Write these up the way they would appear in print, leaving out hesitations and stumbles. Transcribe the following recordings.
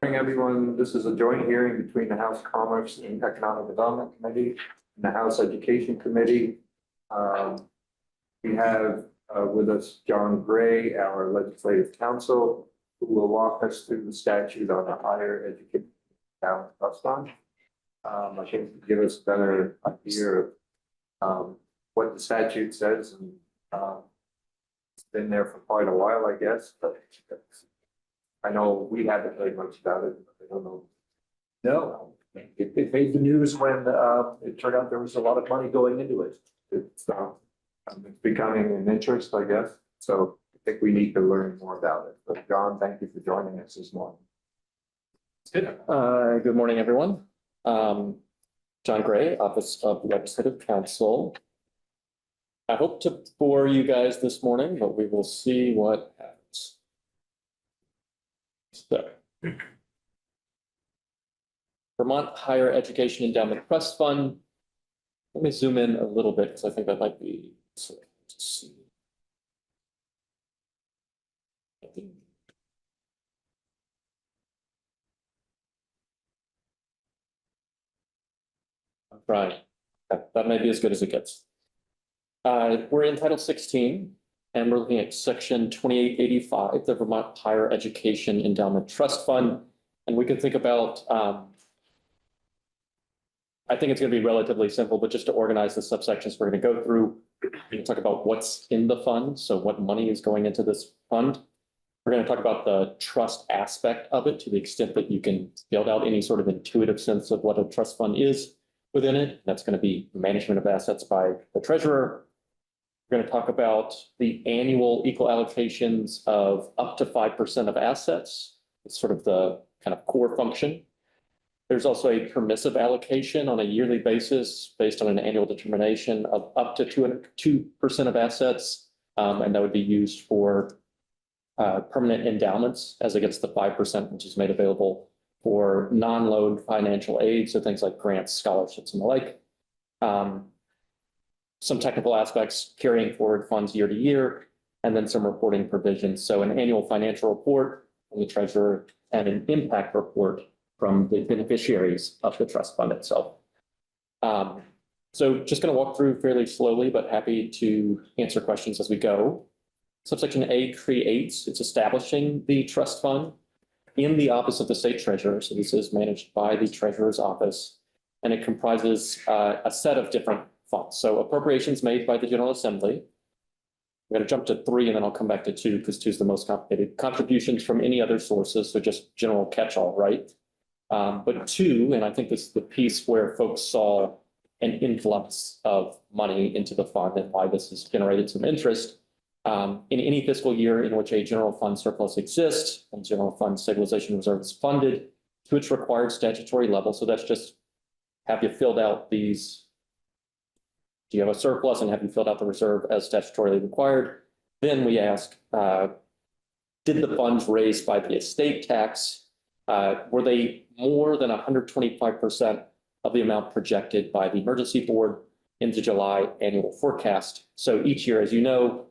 Morning, everyone. This is a joint hearing between the House Commerce and Economic Development Committee and the House Education Committee. We have with us John Gray, our legislative counsel, who will walk us through the statute on the higher education endowment trust fund. I think to give us a better idea of what the statute says, and it's been there for quite a while, I guess, but I know we haven't heard much about it. I don't know. No, it made the news when it turned out there was a lot of money going into it. It's becoming an interest, I guess. So I think we need to learn more about it. But John, thank you for joining us this morning. Good morning, everyone. John Gray, Office of Legislative Counsel. I hope to bore you guys this morning, but we will see what happens. So, Vermont Higher Education Endowment Trust Fund. Let me zoom in a little bit because I think that might be so to see. Right, that may be as good as it gets. We're in Title 16, and we're looking at Section 2885, the Vermont Higher Education Endowment Trust Fund. And we can think about, I think it's going to be relatively simple, but just to organize the subsections we're going to go through, we can talk about what's in the fund, so what money is going into this fund. We're going to talk about the trust aspect of it to the extent that you can build out any sort of intuitive sense of what a trust fund is within it. That's going to be management of assets by the treasurer. We're going to talk about the annual equal allocations of up to 5% of assets. It's sort of the kind of core function. There's also a permissive allocation on a yearly basis based on an annual determination of up to 2% of assets. And that would be used for permanent endowments as against the 5%, which is made available for non-loan financial aid. So things like grants, scholarships, and the like. Some technical aspects, carrying forward funds year to year, and then some reporting provisions. So an annual financial report from the treasurer and an impact report from the beneficiaries of the trust fund itself. So just going to walk through fairly slowly, but happy to answer questions as we go. Subsection A creates, it's establishing the trust fund in the office of the state treasurer. So this is managed by the treasurer's office, and it comprises a set of different funds. So appropriations made by the General Assembly. I'm going to jump to 3 and then I'll come back to 2 because 2 is the most complicated. Contributions from any other sources, so just general catch-all, right? But 2, and I think this is the piece where folks saw an influx of money into the fund and why this has generated some interest. In any fiscal year in which a general fund surplus exists and general fund stabilization reserve is funded to its required statutory level. So that's just, have you filled out these? Do you have a surplus and have you filled out the reserve as statutorily required? Then we ask, did the funds raised by the estate tax, were they more than 125% of the amount projected by the emergency board in the July annual forecast? So each year, as you know,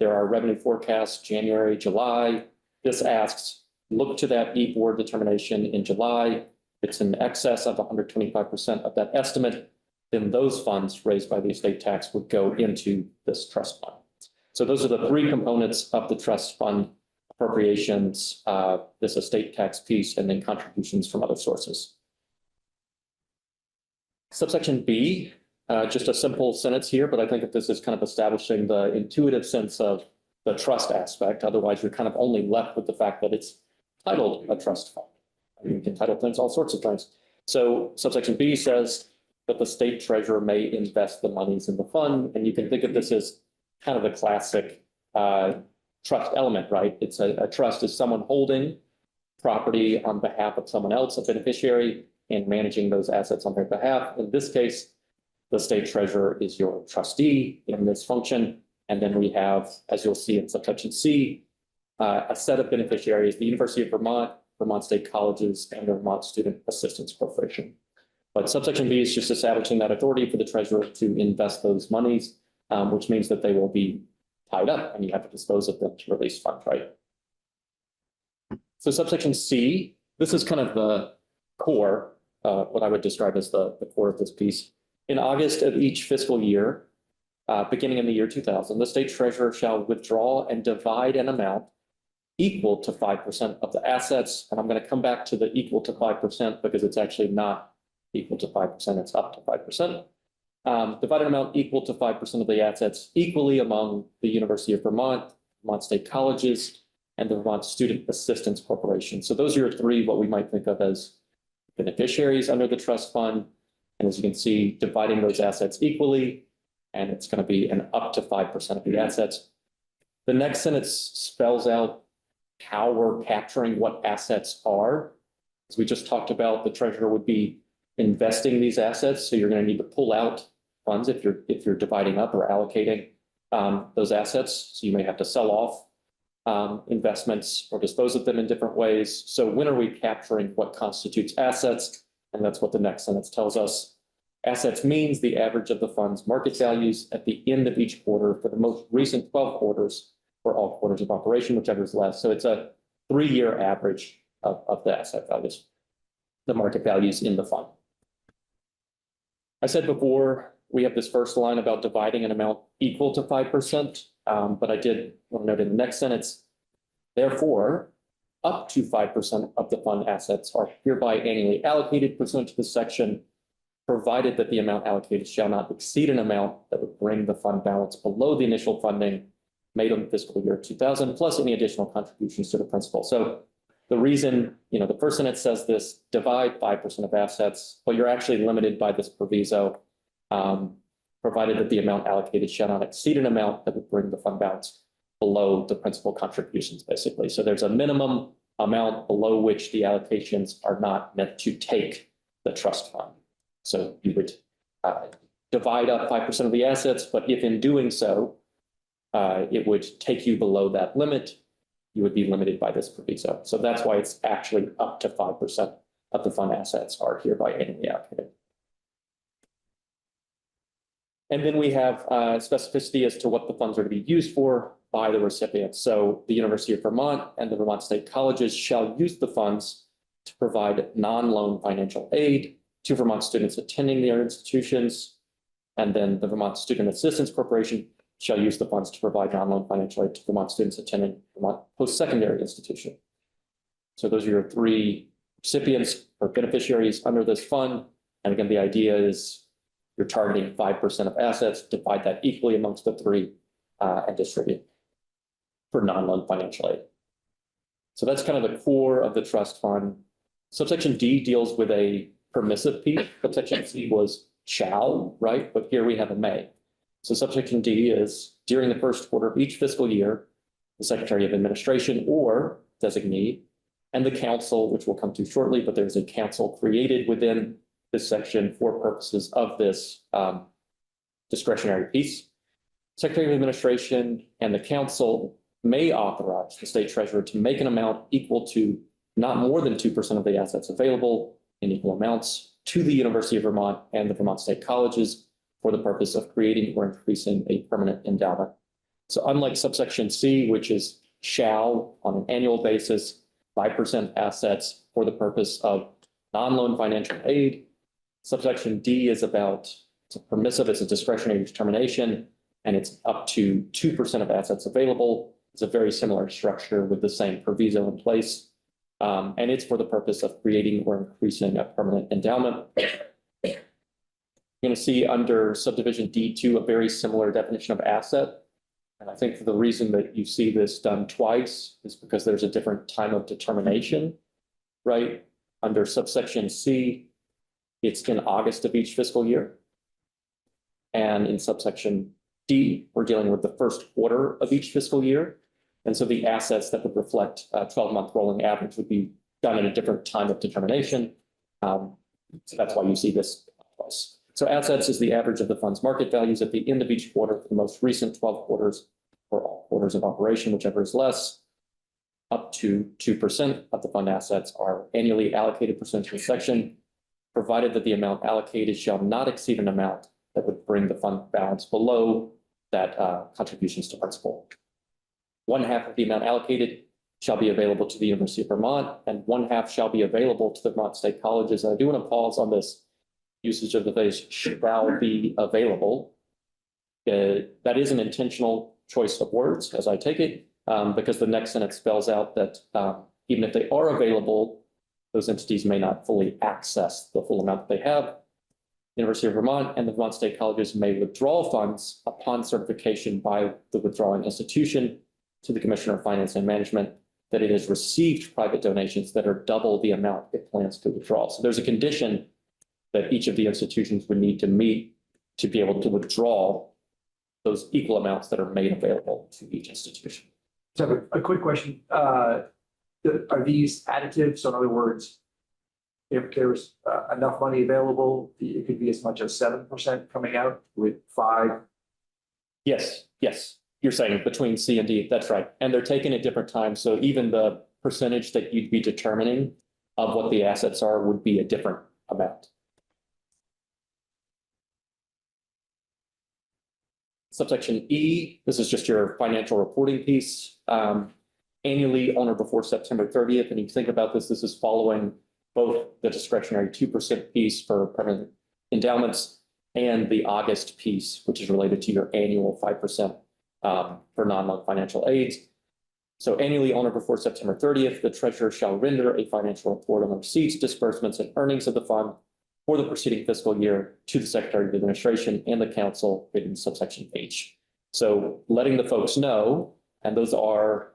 there are revenue forecasts, January, July. This asks, look to that board determination in July. It's in excess of 125% of that estimate. Then those funds raised by the estate tax would go into this trust fund. So those are the 3 components of the trust fund: appropriations, this estate tax piece, and then contributions from other sources. Subsection B, just a simple sentence here, but I think that this is kind of establishing the intuitive sense of the trust aspect. Otherwise, you're kind of only left with the fact that it's titled a trust fund. I mean, you can title things all sorts of things. So subsection B says that the state treasurer may invest the monies in the fund. And you can think of this as kind of the classic trust element, right? It's a trust is someone holding property on behalf of someone else, a beneficiary, and managing those assets on their behalf. In this case, the state treasurer is your trustee in this function. And then we have, as you'll see in subsection C, a set of beneficiaries: the University of Vermont, Vermont State Colleges, and the Vermont Student Assistance Corporation. But subsection B is just establishing that authority for the treasurer to invest those monies, which means that they will be tied up and you have to dispose of them to release funds, right? So subsection C this is kind of the core, what I would describe as the core of this piece. In August of each fiscal year, beginning in the year 2000, the state treasurer shall withdraw and divide an amount equal to 5% of the assets. And I'm going to come back to the equal to 5% because it's actually not equal to 5%, it's up to 5%. Divide an amount equal to 5% of the assets equally among the University of Vermont, Vermont State Colleges, and the Vermont Student Assistance Corporation. So those are your three, what we might think of as beneficiaries under the trust fund. And as you can see, dividing those assets equally, and it's going to be an up to 5% of the assets. The next sentence spells out how we're capturing what assets are. As we just talked about, the treasurer would be investing these assets. So you're going to need to pull out funds if you're dividing up or allocating those assets. So you may have to sell off investments or dispose of them in different ways. So when are we capturing what constitutes assets? And that's what the next sentence tells us. Assets means the average of the fund's market values at the end of each quarter for the most recent 12 quarters for all quarters of operation, whichever is less. So it's a 3-year average of the asset values, the market values in the fund. I said before, we have this first line about dividing an amount equal to 5%, but I did want to note in the next sentence, therefore, up to 5% of the fund assets are hereby annually allocated pursuant to this section, provided that the amount allocated shall not exceed an amount that would bring the fund balance below the initial funding made in fiscal year 2000, plus any additional contributions to the principal. So the reason, the first sentence says this, divide 5% of assets, but you're actually limited by this proviso, provided that the amount allocated shall not exceed an amount that would bring the fund balance below the principal contributions, basically. So there's a minimum amount below which the allocations are not meant to take the trust fund. So you would divide up 5% of the assets, but if in doing so, it would take you below that limit, you would be limited by this proviso. So that's why it's actually up to 5% of the fund assets are hereby annually allocated. And then we have specificity as to what the funds are to be used for by the recipients. So the University of Vermont and the Vermont State Colleges shall use the funds to provide non-loan financial aid to Vermont students attending their institutions. And then the Vermont Student Assistance Corporation shall use the funds to provide non-loan financial aid to Vermont students attending Vermont post-secondary institution. So those are your three recipients or beneficiaries under this fund. And again, the idea is you're targeting 5% of assets, divide that equally amongst the three, and distribute for non-loan financial aid. So that's kind of the core of the trust fund. Subsection D deals with a permissive piece. Subsection C was shall, right? But here we have a may. So subsection D is during the first quarter of each fiscal year, the Secretary of Administration or designee and the council, which we'll come to shortly, but there's a council created within this section for purposes of this discretionary piece. Secretary of Administration and the council may authorize the state treasurer to make an amount equal to not more than 2% of the assets available in equal amounts to the University of Vermont and the Vermont State Colleges for the purpose of creating or increasing a permanent endowment. So unlike subsection C, which is shall on an annual basis, 5% assets for the purpose of non-loan financial aid, subsection D is about, it's a permissive, it's a discretionary determination, and it's up to 2% of assets available. It's a very similar structure with the same proviso in place. And it's for the purpose of creating or increasing a permanent endowment. You're going to see under subdivision D2 a very similar definition of asset. And I think the reason that you see this done twice is because there's a different time of determination, right? Under subsection C, it's in August of each fiscal year. And in subsection D, we're dealing with the first quarter of each fiscal year. And so the assets that would reflect a 12-month rolling average would be done at a different time of determination. So that's why you see this twice. So assets is the average of the fund's market values at the end of each quarter for the most recent 12 quarters for all quarters of operation, whichever is less. Up to 2% of the fund assets are annually allocated pursuant to the section, provided that the amount allocated shall not exceed an amount that would bring the fund balance below that contributions to principal. 1/2 of the amount allocated shall be available to the University of Vermont, and 1/2 shall be available to the Vermont State Colleges. And I do want to pause on this usage of the phrase shall be available. That is an intentional choice of words, as I take it, because the next sentence spells out that even if they are available, those entities may not fully access the full amount that they have. University of Vermont and the Vermont State Colleges may withdraw funds upon certification by the withdrawing institution to the Commissioner of Finance and Management that it has received private donations that are double the amount it plans to withdraw. So there's a condition that each of the institutions would need to meet to be able to withdraw those equal amounts that are made available to each institution. So a quick question, are these additive? So in other words, if there's enough money available, it could be as much as 7% coming out with 5. Yes, you're saying between C and D, that's right. And they're taken at different times. So even the percentage that you'd be determining of what the assets are would be a different amount. Subsection E, this is just your financial reporting piece. Annually on or before September 30th. And you think about this, this is following both the discretionary 2% piece for permanent endowments and the August piece, which is related to your annual 5% for non-loan financial aids. So annually on or before September 30th, the treasurer shall render a financial report on the receipts, disbursements, and earnings of the fund for the preceding fiscal year to the Secretary of Administration and the Council in subsection H. So letting the folks know, and those are,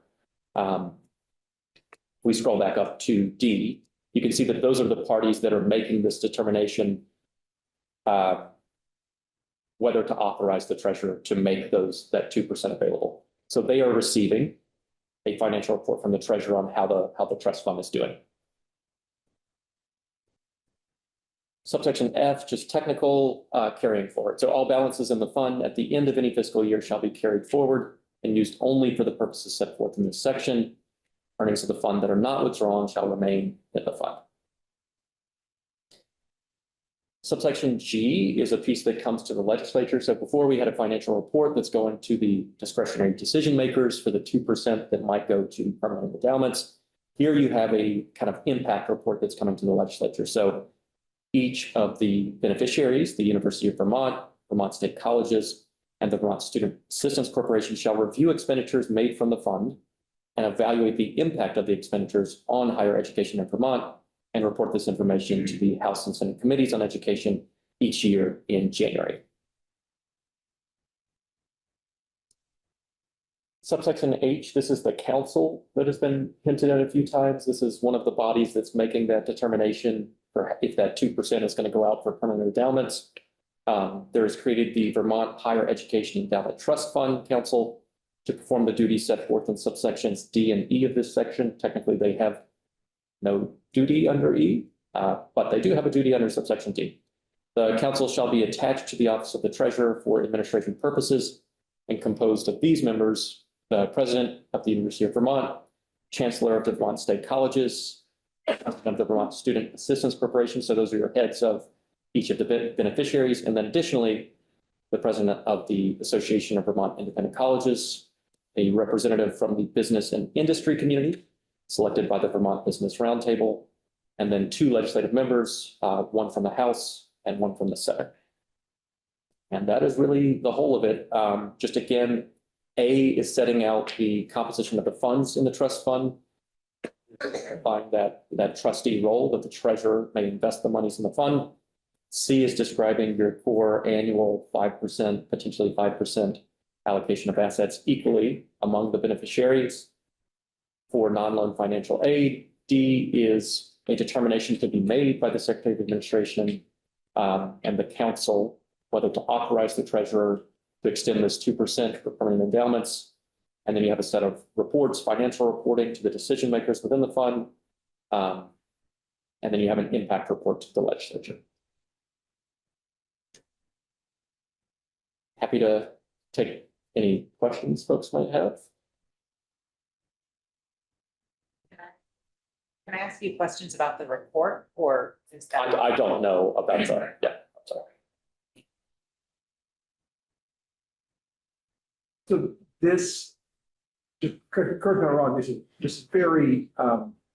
we scroll back up to D, you can see that those are the parties that are making this determination whether to authorize the treasurer to make that 2% available. So they are receiving a financial report from the treasurer on how the trust fund is doing. Subsection F, just technical carrying forward. So all balances in the fund at the end of any fiscal year shall be carried forward and used only for the purposes set forth in this section. Earnings of the fund that are not withdrawn shall remain in the fund. Subsection G is a piece that comes to the legislature. So before we had a financial report that's going to the discretionary decision makers for the 2% that might go to permanent endowments. Here you have a kind of impact report that's coming to the legislature. So each of the beneficiaries, the University of Vermont, Vermont State Colleges, and the Vermont Student Assistance Corporation shall review expenditures made from the fund and evaluate the impact of the expenditures on higher education in Vermont and report this information to the House and Senate Committees on Education each year in January. Subsection H, this is the council that has been hinted at a few times. This is one of the bodies that's making that determination for if that 2% is going to go out for permanent endowments. There is created the Vermont Higher Education Endowment Trust Fund Council to perform the duties set forth in subsections D and E of this section. Technically, they have no duty under E, but they do have a duty under subsection D. The council shall be attached to the office of the treasurer for administration purposes and composed of these members: the president of the University of Vermont, chancellor of the Vermont State Colleges, of the Vermont Student Assistance Corporation. So those are your heads of each of the beneficiaries. And then additionally, the president of the Association of Vermont Independent Colleges, a representative from the business and industry community selected by the Vermont Business Roundtable, and then 2 legislative members, one from the House and one from the Senate. And that is really the whole of it. Just again, A is setting out the composition of the funds in the trust fund, clarifying that trustee role, that the treasurer may invest the monies in the fund. C is describing your core annual 5%, potentially 5% allocation of assets equally among the beneficiaries for non-loan financial aid. D is a determination to be made by the Secretary of Administration and the council whether to authorize the treasurer to extend this 2% for permanent endowments. And then you have a set of reports, financial reporting to the decision makers within the fund. And then you have an impact report to the legislature. Happy to take any questions folks might have. Can I ask you questions about the report, or is that? I don't know about that. Yeah, I'm sorry. So this correct me if I'm wrong, this is just very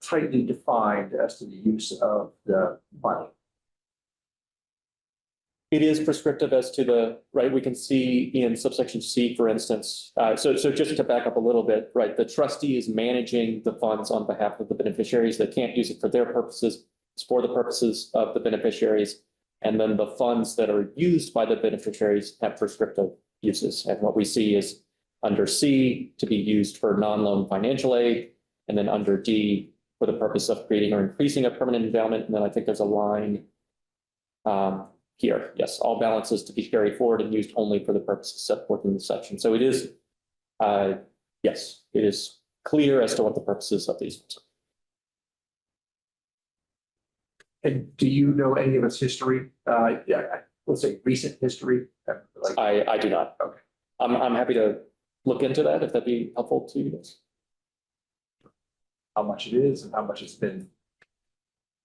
tightly defined as to the use of the money. It is prescriptive as to the, right, we can see in subsection C, for instance, so just to back up a little bit, right, the trustee is managing the funds on behalf of the beneficiaries. They can't use it for their purposes, it's for the purposes of the beneficiaries. And then the funds that are used by the beneficiaries have prescriptive uses. And what we see is under C to be used for non-loan financial aid, and then under D for the purpose of creating or increasing a permanent endowment. And then I think there's a line here, yes, all balances to be carried forward and used only for the purposes set forth in the section. So it is, yes, it is clear as to what the purposes of these are. And do you know any of its history? Let's say recent history? Like, I do not. Okay. I'm happy to look into that if that'd be helpful to you guys. how much it is and how much it's been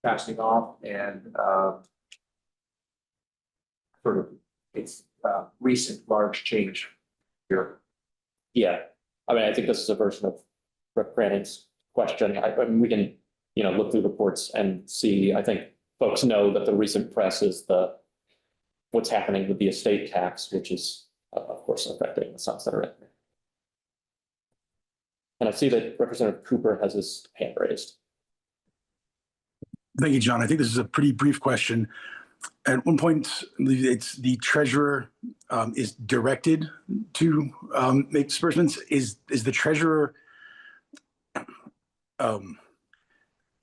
passing off and sort of its recent large change here. Yeah, I mean, I think this is a version of Rep. Branning's question. I mean, we can, look through reports and see. I think folks know that the recent press is what's happening with the estate tax, which is, of course, affecting the sums that are in there. And I see that Representative Cooper has his hand raised. Thank you, John. I think this is a pretty brief question. At one point, it's the treasurer is directed to make disbursements. Is the treasurer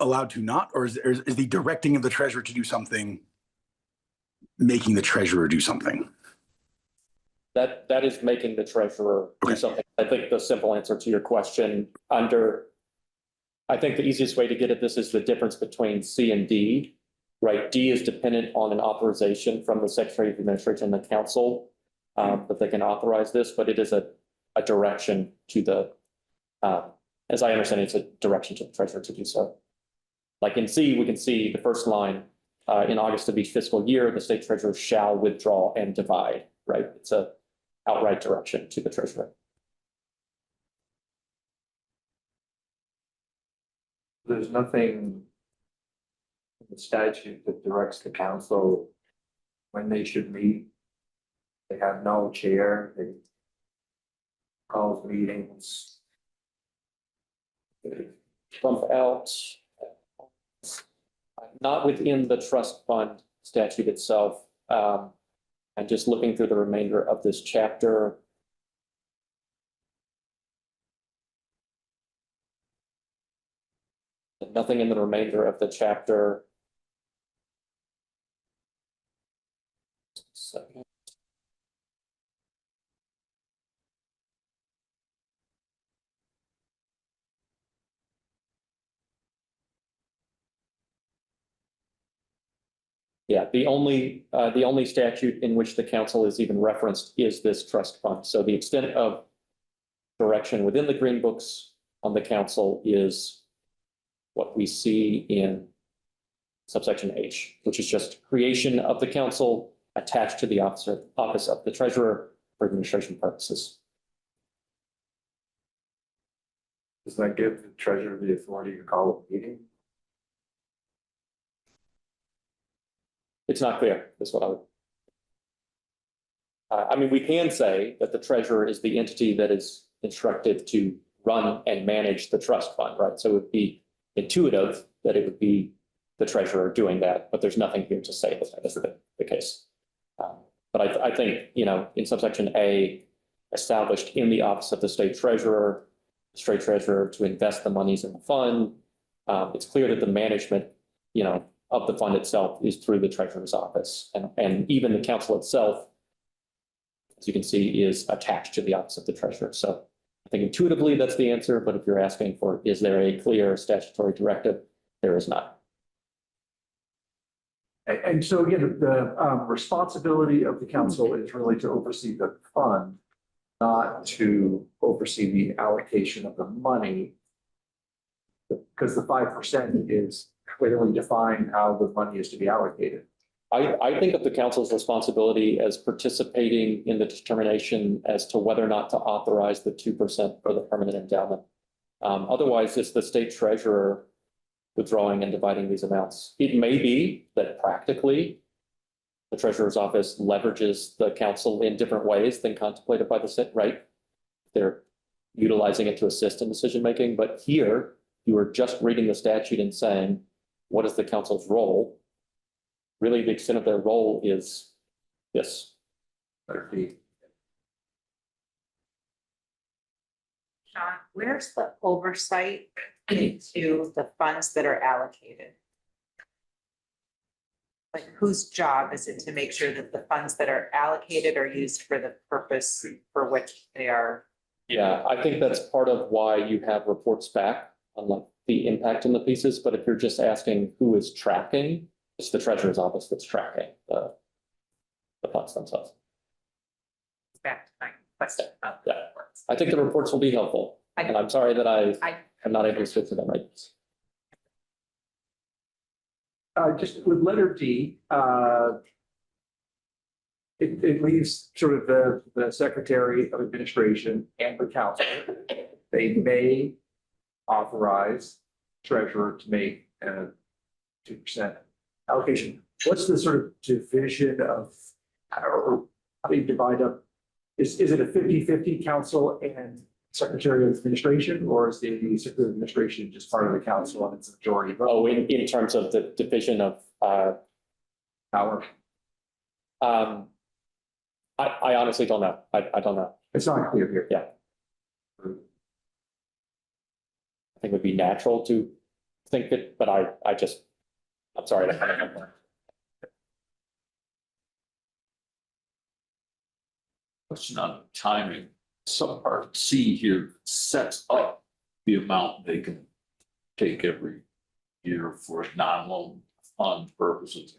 allowed to not, or is the directing of the treasurer to do something making the treasurer do something? That is making the treasurer do something. I think the simple answer to your question I think the easiest way to get at this is the difference between C and D, right? D is dependent on an authorization from the Secretary of Administration and the Council that they can authorize this, but it is a direction to the, as I understand it, it's a direction to the treasurer to do so. Like in C, we can see the first line, in August of each fiscal year, the state treasurer shall withdraw and divide, right? It's a outright direction to the treasurer. There's nothing in the statute that directs the council when they should meet. They have no chair, they call meetings. Bump out, not within the trust fund statute itself. And just looking through the remainder of this chapter. Nothing in the remainder of the chapter. Second. Yeah, the only statute in which the council is even referenced is this trust fund. So the extent of direction within the green books on the council is what we see in subsection H, which is just creation of the council attached to the office of the treasurer for administration purposes. Does that give the treasurer the authority to call a meeting? It's not clear, is what I would. I mean, we can say that the treasurer is the entity that is instructed to run and manage the trust fund, right? So it would be intuitive that it would be the treasurer doing that, but there's nothing here to say that that is the case. But I think, in subsection A, established in the office of the state treasurer to invest the monies in the fund. It's clear that the management, of the fund itself is through the treasurer's office. And even the council itself, as you can see, is attached to the office of the treasurer. So I think intuitively that's the answer, but if you're asking for, is there a clear statutory directive? There is not. And so again, the responsibility of the council is really to oversee the fund, not to oversee the allocation of the money. Because the 5% is clearly defined how the money is to be allocated. I think of the council's responsibility as participating in the determination as to whether or not to authorize the 2% for the permanent endowment. Otherwise, it's the state treasurer withdrawing and dividing these amounts. It may be that practically the treasurer's office leverages the council in different ways than contemplated by the state, right? They're utilizing it to assist in decision-making, but here you are just reading the statute and saying, what is the council's role? Really, the extent of their role is this. Letter D. Sean, where's the oversight into the funds that are allocated? Like, whose job is it to make sure that the funds that are allocated are used for the purpose for which they are? Yeah, I think that's part of why you have reports back on like the impact in the pieces. But if you're just asking who is tracking, it's the treasurer's office that's tracking the funds themselves. Back to my question. Yeah. I think the reports will be helpful. And I'm sorry that I am not able to speak to them right. Just with letter D, it leaves sort of the Secretary of Administration and the council. They may authorize treasurer to make a 2% allocation. What's the sort of division of, or how do you divide up? Is it a 50-50 council and Secretary of Administration, or is the Secretary of Administration just part of the council and it's a majority vote? Oh, in terms of the division of Power? I honestly don't know. I don't know. It's not clear here. Yeah. I think it would be natural to think that, but I'm sorry. I don't know. Question on timing. Subpart C here sets up the amount they can take every year for non-loan fund purposes.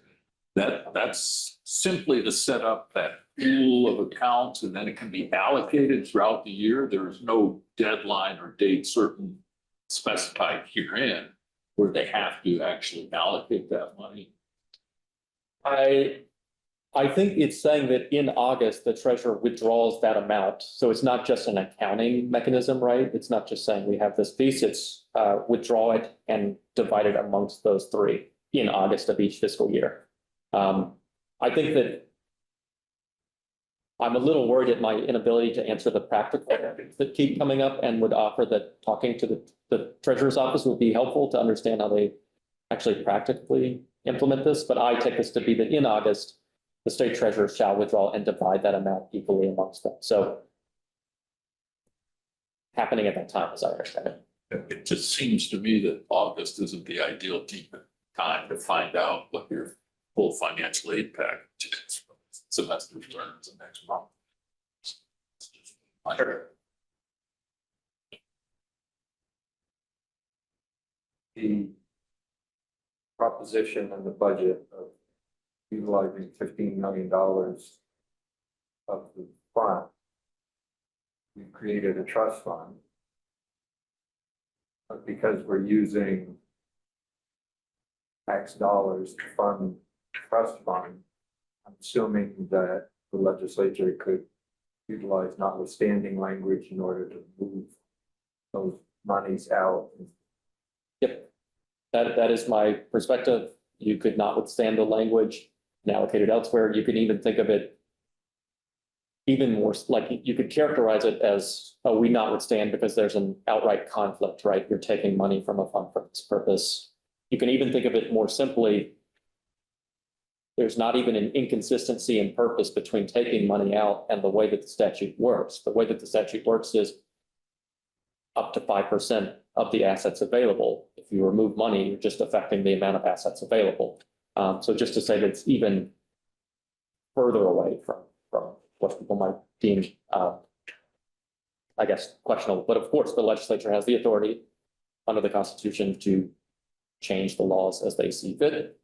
That's simply to set up that pool of accounts, and then it can be allocated throughout the year. There is no deadline or date certain specified herein where they have to actually allocate that money. I think it's saying that in August, the treasurer withdraws that amount. So it's not just an accounting mechanism, right? It's not just saying we have this piece, it's withdraw it and divide it amongst those three in August of each fiscal year. I think that I'm a little worried at my inability to answer the practical that keep coming up, and would offer that talking to the treasurer's office would be helpful to understand how they actually practically implement this. But I take this to be that in August, the state treasurer shall withdraw and divide that amount equally amongst them. So happening at that time, as I understand it. It just seems to me that August isn't the ideal time to find out what your full financial aid package is. Semester returns the next month. Sure. The proposition and the budget of utilizing $15 million of the fund. We created a trust fund. But because we're using tax dollars to fund the trust fund, I'm assuming that the legislature could utilize notwithstanding language in order to move those monies out. Yep. That is my perspective. You could not withstand the language and allocate it elsewhere. You could even think of it even more like you could characterize it as, oh, we notwithstand because there's an outright conflict, right? You're taking money from a fund for this purpose. You can even think of it more simply. There's not even an inconsistency in purpose between taking money out and the way that the statute works. The way that the statute works is up to 5% of the assets available. If you remove money, you're just affecting the amount of assets available. So just to say that it's even further away from what people might deem, I guess, questionable. But of course, the legislature has the authority under the Constitution to change the laws as they see fit.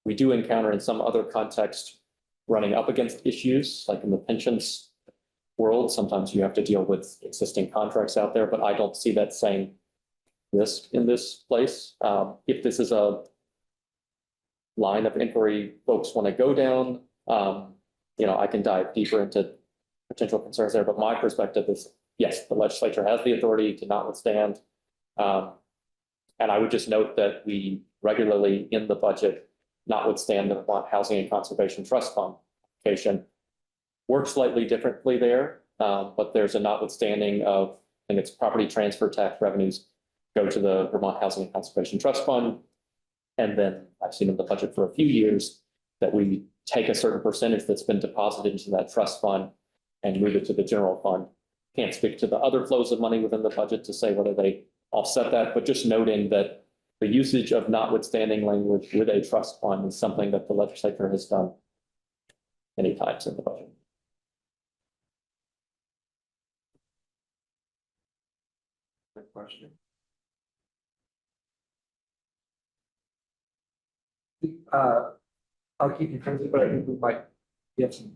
We do encounter in some other context running up against issues like in the pensions world. Sometimes you have to deal with existing contracts out there, but I don't see that same risk in this place. If this is a line of inquiry folks want to go down, I can dive deeper into potential concerns there, but my perspective is, yes, the legislature has the authority to notwithstand. And I would just note that we regularly in the budget, notwithstand the Vermont Housing and Conservation Trust Fund application, works slightly differently there, but there's a notwithstanding of, and its property transfer tax revenues go to the Vermont Housing and Conservation Trust Fund. And then I've seen in the budget for a few years that we take a certain percentage that's been deposited into that trust fund and move it to the general fund. Can't speak to the other flows of money within the budget to say whether they offset that, but just noting that the usage of notwithstanding language with a trust fund is something that the legislature has done many times in the budget. Good question. I'll keep you posted, but I think we might get some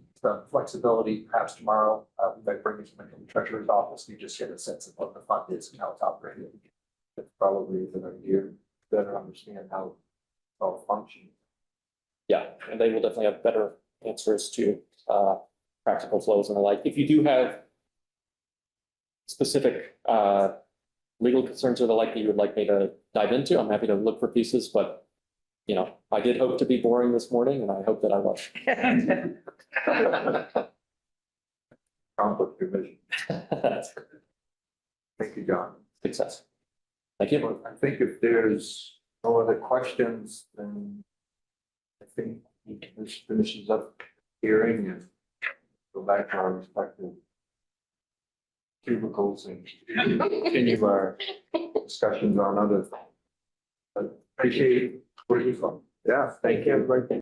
flexibility perhaps tomorrow. We might bring you some in the treasurer's office. We just get a sense of what the fund is and how it's operating. That's probably a good idea, better understand how it all functions. Yeah, and they will definitely have better answers to practical flows and the like. If you do have specific legal concerns or the like that you would like me to dive into, I'm happy to look for pieces, but I did hope to be boring this morning and I hope that I was. Conflict of vision. Thank you, John. Success. Thank you. Well, I think if there's no other questions, then I think this finishes up hearing and go back to our respective cubicles and continue our discussions on other things. But appreciate where you from. Yeah, thank you.